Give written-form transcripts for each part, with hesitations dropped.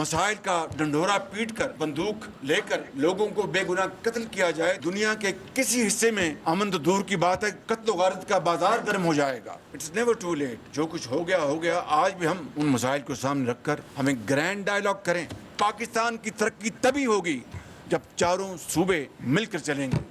मसाइल का डंडोरा पीट कर बंदूक लेकर लोगों को बेगुनाह कत्ल किया जाए, दुनिया के किसी हिस्से में अमन तो दूर की बात है, कत्ल गारत का बाजार गर्म हो जाएगा। It's never too late. जो कुछ हो गया। आज भी हम उन मसाइल को सामने रखकर हमें ग्रैंड डायलॉग करें। पाकिस्तान की तरक्की तभी होगी जब चारों सूबे मिलकर चलेंगे।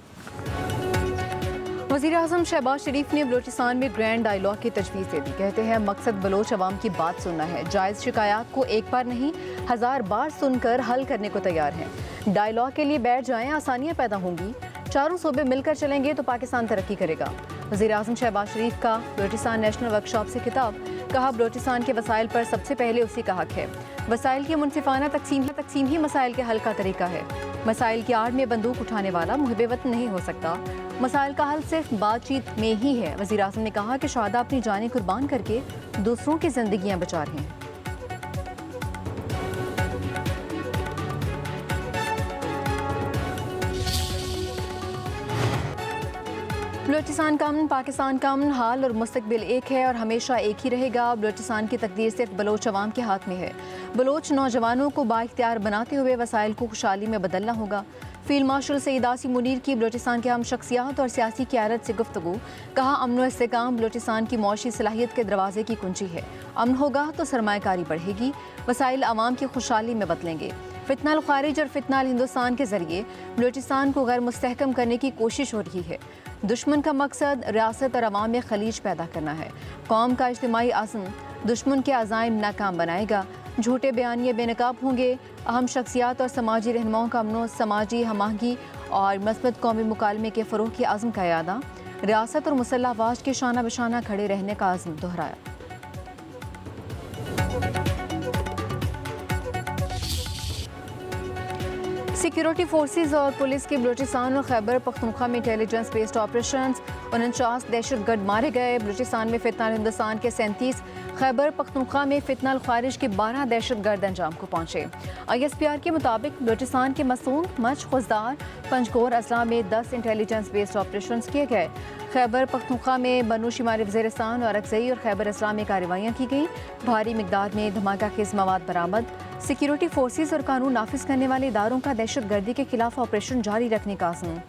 वज़ीर-ए-आज़म शहबाज शरीफ ने बलोचिस्तान में ग्रैंड डायलॉग की तजवीज़ दे दी। कहते हैं मकसद बलोच अवाम की बात सुनना है। जायज़ शिकायत को एक बार नहीं 1000 बार सुनकर हल करने को तैयार हैं। डायलॉग के लिए बैठ जाएं, आसानियाँ पैदा होंगी। चारों सूबे मिलकर चलेंगे तो पाकिस्तान तरक्की करेगा। वज़ीर-ए-आज़म शहबाज शरीफ का बलोचिस्तान नेशनल वर्कशॉप से खिताब। कहा बलोचिस्तान के वसाइल पर सबसे पहले उसी का हक है। वसाइल की मुनसिफाना तकसीम ही मसाइल के हल का तरीका है। मसाइल की आड़ में बंदूक उठाने वाला मुहिब वतन नहीं हो सकता। मसाइल का हल सिर्फ बातचीत में ही है। वज़ीर-ए-आज़म ने कहा कि शहादा अपनी जानें कुर्बान करके दूसरों की जिंदगियां बचा रहे हैं। बलोचिस्तान का अमन, पाकिस्तान का अमन, हाल और मुस्तकबिल एक है और हमेशा एक ही रहेगा। बलोचिस्तान की तकदीर सिर्फ बलोच अवाम के हाथ में है। बलोच नौजवानों को बाइख्तियार बनाते हुए वसाइल को खुशहाली में बदलना होगा। फील्ड मार्शल सईद आसिम मुनीर की बलोचिस्तान के अहम शख्सियात और सियासी क़यादत से गुफ्तगू। कहा अमन व इस्तेकाम बलोचिस्तान की मौशी सलाहियत के दरवाजे की कुंजी है। अमन होगा तो सरमायाकारी बढ़ेगी, वसाइल अवाम की खुशहाली में बदलेंगे। फितनाल खारिज और फितनाल हिंदुस्तान के जरिए बलोचिस्तान को गैर मुस्तहकम करने की कोशिश हो रही है। दुश्मन का मकसद रियासत और अवाम में खलीज पैदा करना है। कौम का इज्तिमाई आज़म दुश्मन के अज़ाइम नाकाम बनाएगा। झूठे बयानिए बेनकाब होंगे। अहम शख्सियात और समाजी रहनुमाओं का अमन, समाजी हमाहंगी और मस्बत कौमी मुकालमे के फ़रोग़ के आज़म का यादा। रियासत और मुसल्लह अफवाज के शाना बशाना खड़े रहने का आज़म दोहराया। सिक्योरिटी फोर्सेस और पुलिस के बलूचिस्तान और खैबर पख्तूनख्वा में इंटेलिजेंस बेस्ड ऑपरेशन 49 दहशतगर्द मारे गए। बलूचिस्तान में फितनाल हिंदुस्तान के 37, खैबर पख्तूनख्वा में फितनाल खारिज के 12 दहशतगर्द अंजाम को पहुंचे। ISPR के मुताबिक बलूचिस्तान के मसूम, मच, खुजदार, पंजकोर अजला में 10 इंटेलिजेंस बेस्ड ऑपरेशन किए गए। खैबर पख्तूनख्वा में बनू शिमाली वज़ीरिस्तान और अक्सई और खैबर अजला में कार्रवाइयाँ की गई। भारी मिकदार में धमाका खेज मवाद बरामद। सिक्योरिटी फोर्सेस और कानून नाफिज करने वाले इदारों का दहशतगर्दी के खिलाफ ऑपरेशन जारी रखने का आज़म।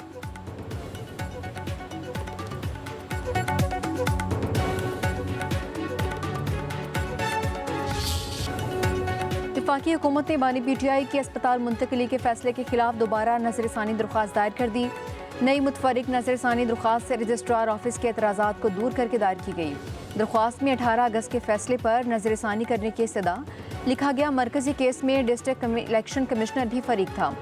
वफाकी हुकूमत ने बानी PTI की अस्पताल मुंतकली के फैसले के खिलाफ दोबारा नज़रसानी दरख्वास्त दायर कर दी। नई मुतफरिक नज़रसानी दरख्वास्त से रजिस्ट्रार ऑफिस के एतराज़ात को दूर करके दायर की गई। दरख्वास्त में 18 अगस्त के फैसले पर नज़रसानी करने की इस्तदा लिखा गया। मरकजी केस में डिस्ट्रिक्ट इलेक्शन कमिश्नर भी फरीक था।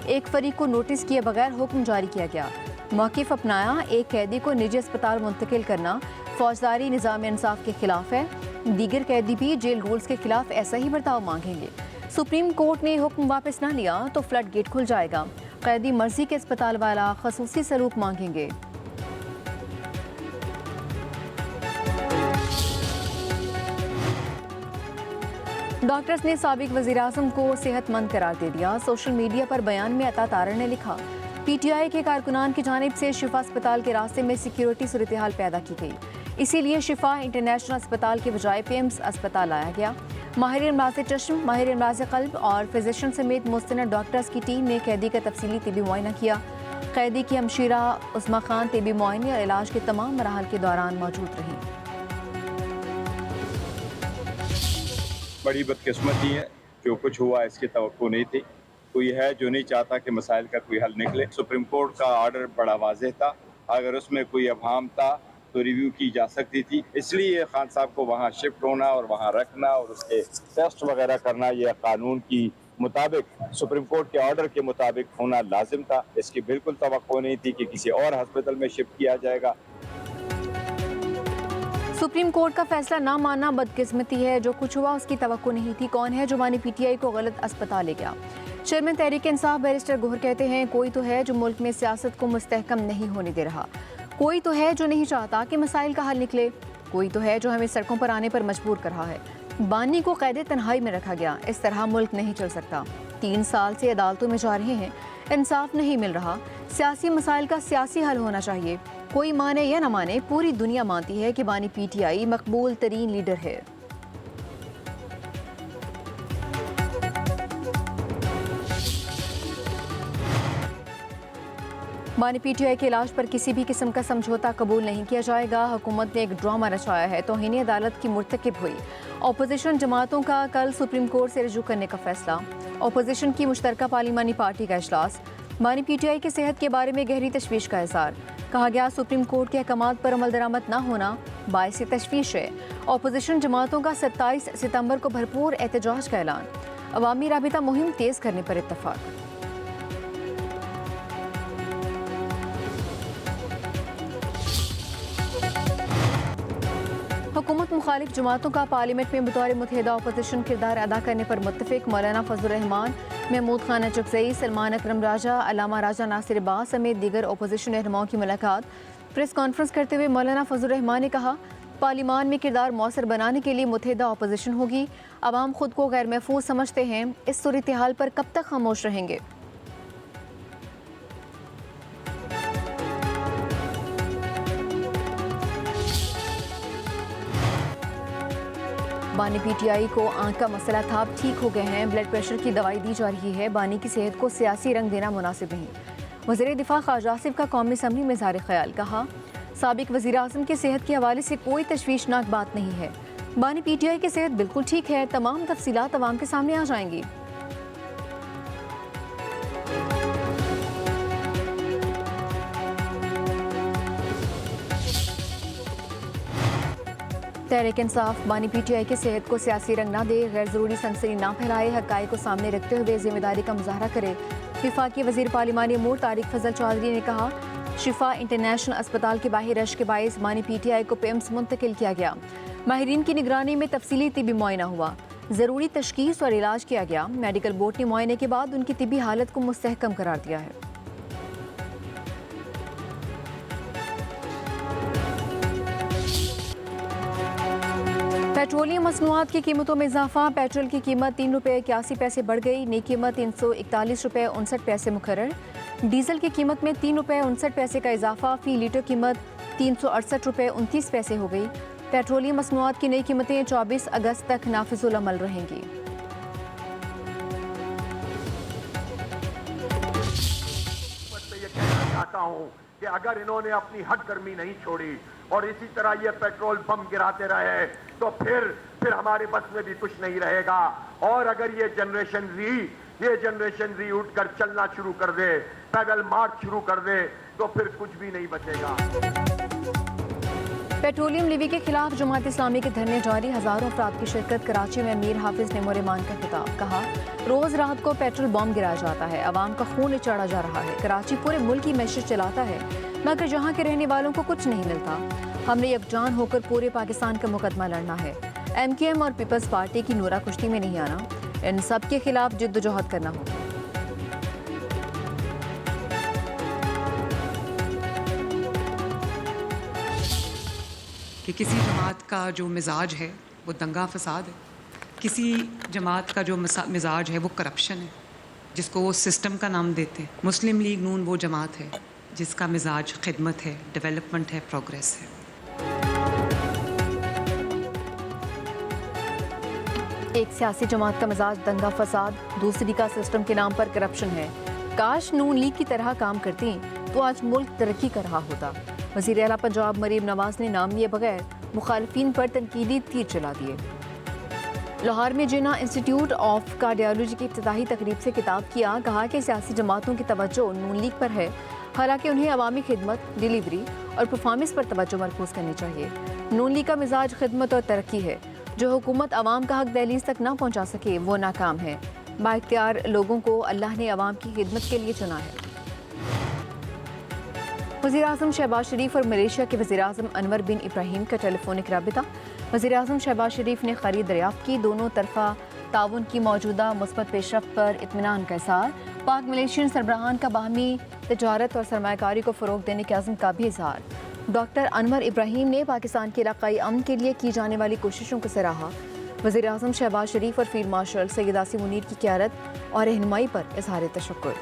एक फरीक को नोटिस किए बगैर हुक्म जारी किया गया। मौक़िफ़ अपनाया। एक कैदी को निजी अस्पताल मुंतकिल करना फौजदारी निज़ाम इंसाफ के खिलाफ है। दीगर कैदी भी जेल रूल्स के खिलाफ ऐसा ही बर्ताव मांगेंगे। सुप्रीम कोर्ट ने हुक्म वापस ना लिया तो फ्लड गेट खुल जाएगा। कैदी मर्जी के अस्पताल वाला खसूसी सलूक मांगेंगे। डॉक्टर्स ने साबिक वज़ीर-ए-आज़म को सेहतमंद करार दे दिया। सोशल मीडिया पर बयान में अता तारड़ ने लिखा, PTI के कारकुनान की जानिब से शिफा अस्पताल के रास्ते में सिक्योरिटी सूरत हाल पैदा की गई। इसीलिए शिफा इंटरनेशनल अस्पताल के बजाय PIMS अस्पताल लाया गया। माहिर अमराज़ चश्म, माहिर अमराज़ क़ल्ब और फिजिशियन समेत मुस्तनद डॉक्टर्स की टीम ने कैदी का तफसीली तिबी मुआयना किया। कैदी की हमशीरा उस्मा खान तिबी मुआयने और इलाज के तमाम मराहल के दौरान मौजूद रहीं। बड़ी बदकिस्मती है, जो कुछ हुआ इसकी तवक्को नहीं थी। कोई है जो नहीं चाहता कि मसाइल का कोई हल निकले। सुप्रीम कोर्ट का ऑर्डर बड़ा वाज़ेह था, अगर उसमें कोई अभाम था तो रिव्यू की जा सकती थी। इसलिए खान साहब को वहाँ शिफ्ट होना और वहाँ रखना और उसके टेस्ट वगैरह करना यह कानून की मुताबिक, सुप्रीम कोर्ट के ऑर्डर के मुताबिक होना लाजिम था। इसकी बिल्कुल तवक्को नहीं थी कि किसी और हॉस्पिटल में शिफ्ट किया जाएगा। सुप्रीम कोर्ट का फैसला ना मानना बदकिस्मती है। जो कुछ हुआ उसकी तवक्को नहीं थी। कौन है जो बानी PTI को गलत अस्पताल ले गया? चेयरमैन तहरीक इंसाफ बैरिस्टर गोहर कहते हैं, कोई तो है जो मुल्क में सियासत को मुस्तहकम नहीं होने दे रहा। कोई तो है जो नहीं चाहता कि मसाइल का हल निकले। कोई तो है जो हमें सड़कों पर आने पर मजबूर कर रहा है। बानी को कैद तन्हाई में रखा गया। इस तरह मुल्क नहीं चल सकता। 3 साल से अदालतों में जा रहे हैं, इंसाफ नहीं मिल रहा। सियासी मसाइल का सियासी हल होना चाहिए। कोई माने या न माने, पूरी दुनिया मानती है कि बानी PTI मकबूल तरीन लीडर है। बानी पीटीआई के इलाज पर किसी भी किस्म का समझौता कबूल नहीं किया जाएगा। हुकूमत ने एक ड्रामा रचाया है, तौहीन अदालत की मुर्तकिब हुई। अपोजिशन जमातों का कल सुप्रीम कोर्ट से रजू करने का फैसला। अपोजिशन की मुश्तरका पार्लिमानी पार्टी का इजलास। बानी पीटीआई की सेहत के बारे में गहरी तशवीश का इज़हार। कहा गया सुप्रीम कोर्ट के अहकामात पर अमल दरामद न होना बाइस तशवीश है। अपोजिशन जमातों का 27 सितंबर को भरपूर एहतजाज का ऐलान। अवामी राबिता मुहिम तेज करने पर इत्तफाक। हुकूमत मुखालिफ जमातों का पार्लियामेंट में बतौर मुतहदा अपोजिशन किरदार अदा करने पर मुत्तफिक। मौलाना फजल रहमान, महमूद खान अचकज़ई, सलमान अकरम राजा, अल्लामा राजा नासिर अब्बास समेत दीगर अपोजिशन रहनुमाओं की मुलाकात। प्रेस कॉन्फ्रेंस करते हुए मौलाना फजल रहमान ने कहा, पार्लियामान में किरदार मौसर बनाने के लिए मुतहदा अपोजिशन होगी। आवाम खुद को गैर महफूज समझते हैं, इस सूरत हाल पर कब तक खामोश रहेंगे। बानी पीटीआई को आंख का मसला था, अब ठीक हो गए हैं। ब्लड प्रेशर की दवाई दी जा रही है। बानी की सेहत को सियासी रंग देना मुनासिब नहीं। वज़ीर दिफा ख्वाजा आसिफ का कौमी असम्बली में इज़हार ख्याल। कहा, साबिक वज़ीर आज़म की सेहत के हवाले से कोई तशवीशनाक बात नहीं है। बानी पीटीआई की सेहत बिल्कुल ठीक है। तमाम तफसीलात अवाम के सामने आ जाएंगी। तहरीक इंसाफ बानी पीटीआई की सेहत को सियासी रंग ना दे, गैर ज़रूरी सनसनी ना फैलाए, हक़ाइक़ को सामने रखते हुए जिम्मेदारी का मुजाहरा करे। विफाकी वज़ीर पार्लिमानी अमूर तारिक फजल चौधरी ने कहा, शिफा इंटरनेशनल अस्पताल के बाहर रश के बायस बानी पीटीआई को पेम्स मुंतकिल किया गया। माहिरीन की निगरानी में तफसीली तिबी मुआयना हुआ, ज़रूरी तशखीस और इलाज किया गया। मेडिकल बोर्ड ने मुआयने के बाद उनकी तिबी हालत को मुस्तहकम करार दिया है। पेट्रोलियम मसनूआत की कीमतों में इजाफा। पेट्रोल की कीमत 3 रुपये 81 पैसे बढ़ गई। नई कीमत 341 रुपये 59 पैसे मुकर्रर। डीजल की कीमत में 3 रुपये 59 पैसे का इजाफा। फी लीटर कीमत 368 रुपये 29 पैसे हो गई। पेट्रोलियम मसनूआत की नई कीमतें 24 अगस्त तक नाफिजुल अमल रहेंगी। कि अगर इन्होंने अपनी हटगर्मी नहीं छोड़ी और इसी तरह ये पेट्रोल बम गिराते रहे तो फिर हमारे बस में भी कुछ नहीं रहेगा। और अगर ये जनरेशन री उठकर चलना शुरू कर दे, पैदल मार्च शुरू कर दे, तो फिर कुछ भी नहीं बचेगा। पेट्रोलियम लेवी के खिलाफ जमात इस्लामी के धरने जारी। हजारों अफराद की शिरकत। कराची में अमीर हाफिज ने मोरेमान का खिताब। कहा, रोज रात को पेट्रोल बम गिराया जाता है, अवाम का खून चढ़ा जा रहा है। कराची पूरे मुल्क की मैशत चलाता है, मगर जहाँ के रहने वालों को कुछ नहीं मिलता। हमने यकजान होकर पूरे पाकिस्तान का मुकदमा लड़ना है। MKM और पीपल्स पार्टी की नूरा कुश्ती में नहीं आना, इन सब के खिलाफ जिद्दोजहद करना होगा। कि किसी जमात का जो मिजाज है वो दंगा फसाद है, किसी जमात का जो मिजाज है वो करप्शन है, जिसको वो सिस्टम का नाम देते हैं। मुस्लिम लीग नून वो जमात है जिसका मिजाज खिदमत है, डेवलपमेंट है, प्रोग्रेस है। एक सियासी जमात का मिजाज दंगा फसाद, दूसरी का सिस्टम के नाम पर करप्शन है। काश नून लीग की तरह काम करती तो आज मुल्क तरक्की कर रहा होता। वज़ीर आला पंजाब मरीम नवाज ने नाम लिए बगैर मुखालिफिन पर तनकीदी तीर चला दिए। लाहौर में जिन्ना इंस्टीट्यूट ऑफ कार्डियोलॉजी की इफ्तिताही तकरीब से खिताब किया। कहा कि सियासी जमातों की तवज्जो नून लीग पर है, हालांकि उन्हें अवामी खिदमत, डिलीवरी और परफॉर्मेंस पर तवज्जो मरकूज करनी चाहिए। नून लीग का मिजाज खिदमत और तरक्की है। जो हुकूमत अवाम का हक दहलीज तक ना पहुँचा सके वो नाकाम है। बाइख्तियार लोगों को अल्लाह ने अवाम की खिदमत के लिए चुना है। वज़ीर आज़म शहबाज शरीफ और मलेशिया के वज़ीर आज़म अनवर बिन इब्राहिम का टेलीफोनिक राबिता। वज़ीर आज़म शहबाज शरीफ ने खरीद दरियाफ्त की। दोनों तरफा ताउन की मौजूदा मुस्बत पेशरफ्त पर इत्मीनान का इज़हार। पाक मलेशियन सरबराहान का बाहमी तजारत और सरमायाकारी को फ़रोग देने के अज़्म का भी इज़हार। डॉक्टर अनवर इब्राहिम ने पाकिस्तान के इलाकाई अमन के लिए की जाने वाली कोशिशों को सराहा। वज़ीर आज़म शहबाज शरीफ और फील्ड मार्शल सैयद आसिम मुनीर की क़यादत और रहनुमाई पर इज़हार तशक्कुर।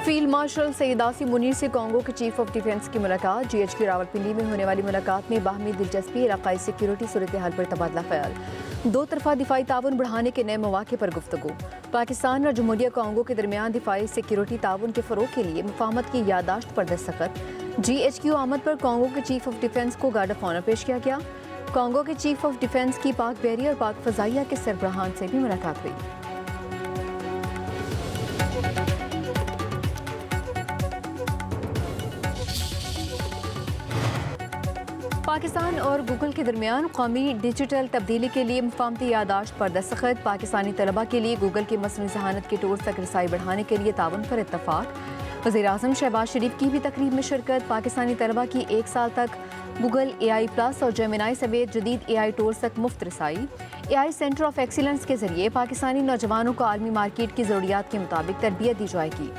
फील्ड मार्शल सैयद आसिम मुनीर से कांगो के चीफ ऑफ डिफेंस की मुलाकात। GHQ रावलपिंडी में होने वाली मुलाकात में बाहमी दिलचस्पी, इलाकाई सिक्योरिटी सूरत हाल पर तबादला ख्याल। दो तरफा दिफाई ताउन बढ़ाने के नए मौके पर गुफ्तगू। पाकिस्तान और जमहूरिया कांगो के दरमियान दिफाई सिक्योरिटी ताउन के फ़रोग के लिए मुफाहमत की यादाश्त पर दस्तखत। GHQ आमद पर कांगो के चीफ ऑफ डिफेंस को गार्ड ऑफ ऑनर पेश किया गया। कांगो के चीफ ऑफ डिफेंस की पाक बहरिया और पाक फ़ज़ाइया के सरबराहान से भी मुलाकात हुई। पाकिस्तान और गूगल के दरमियान कौमी डिजिटल तब्दीली के लिए मुफाहमती यादाश्त पर दस्तखत। पाकिस्तानी तलबा के लिए गूगल की मसनूई ज़हानत के टूर्स तक रसाई बढ़ाने के लिए ताउन पर इत्तफाक। वज़ीर-ए-आज़म शहबाज शरीफ की भी तकरीब में शिरकत। पाकिस्तानी तलबा की 1 साल तक गूगल AI प्लस और जेमिनाई समेत जदीद AI टूल्स तक मुफ्त रसाई। AI सेंटर ऑफ एक्सीलेंस के जरिए पाकिस्तानी नौजवानों को आलमी मार्केट की ज़रूरियात के मुताबिक तरबियत दी जाएगी।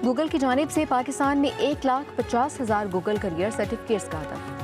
गूगल की जानिब से पाकिस्तान में 1,50,000 गूगल करियर सर्टिफिकेट्स का हदफ।